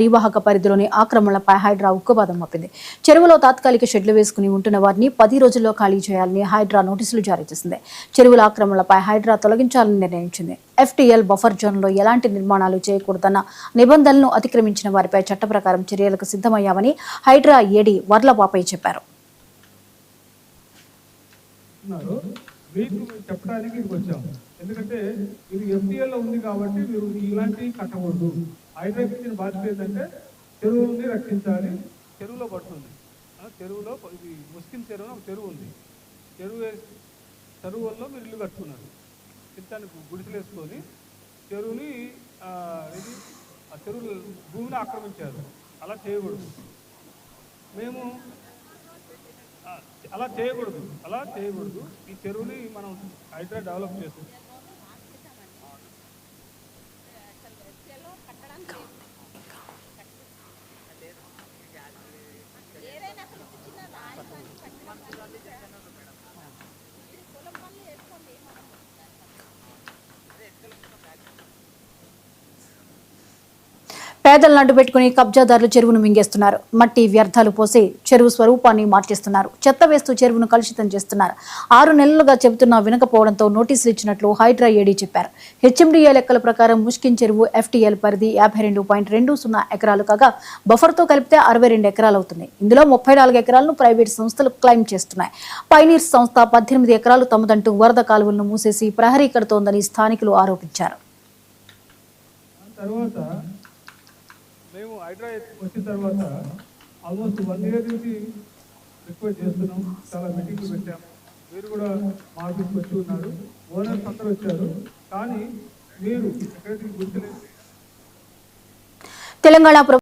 పరివాహక పరిధిలోని ఆక్రమణలపై హైడ్రా ఉక్కుపాదం మోపింది. చెరువులో తాత్కాలిక షెడ్లు వేసుకుని ఉంటున్న వారిని 10 రోజుల్లో ఖాళీ చేయాలని హైడ్రా నోటీసులు జారీ చేసింది. చెరువుల ఆక్రమణలపై హైడ్రా తొలగించాలని నిర్ణయించింది. FTL బఫర్ జోన్లో ఎలాంటి నిర్మాణాలు చేయకూడదన్న నిబంధనలను అతిక్రమించిన వారిపై చట్ట ప్రకారం చర్యలకు సిద్ధమయ్యామని హైడ్రా ఏడీ వర్లబాపై చెప్పారు. ఎందుకంటే ఇది FTL లో ఉంది కాబట్టి మీరు ఇలాంటివి కట్టకూడదు. హైడ్రా ఇచ్చిన బాధ్యత ఏంటంటే చెరువుని రక్షించాలి. చెరువులో పడుతుంది, చెరువులో ఇది ముస్లిం చెరువు ఒక చెరువు ఉంది. చెరువుల్లో మీరు ఇల్లు కట్టుకున్నారు, చిత్తానికి గుడిసెలు వేసుకొని చెరువుని ఇది ఆ చెరువు భూమిని ఆక్రమించారు. అలా చేయకూడదు. మేము అలా చేయకూడదు. ఈ చెరువుని మనం హైడ్రా డెవలప్ చేస్తాం. పేదలను అడ్డుపెట్టుకుని కబ్జాదారులు చెరువును మింగేస్తున్నారు. మట్టి వ్యర్థాలు పోసి చెరువు స్వరూపాన్ని మార్చేస్తున్నారు. చెత్త వేస్తూ చెరువును కలుషితం చేస్తున్నారు. 6 నెలలుగా చెబుతున్నా వినకపోవడంతో నోటీసులు ఇచ్చినట్లు హైడ్రా ఏడీ చెప్పారు. HMDA లెక్కల ప్రకారం ముష్కిన్ చెరువు FTL పరిధి 52.20 ఎకరాలు కాగా బఫర్తో కలిపితే 62 ఎకరాలు అవుతుంది. ఇందులో 34 ఎకరాలను ప్రైవేట్ సంస్థలు క్లెయిమ్ చేస్తున్నాయి. పైనీర్స్ సంస్థ 18 ఎకరాలు తమదంటూ వరద కాలువలను మూసేసి ప్రహరీ కడుతోందని స్థానికులు ఆరోపించారు. మేము హైడ్రా వచ్చిన తర్వాత ఆల్మోస్ట్ 1 year నుంచి రిక్వెస్ట్ చేస్తున్నాం. చాలా మీటింగ్లు పెట్టాము. మీరు కూడా మా ఆఫీస్కి వచ్చి ఉన్నారు, ఓనర్స్ అందరూ వచ్చారు. కానీ మీరు ఎక్కడికి గుర్తులేదు. తెలంగాణ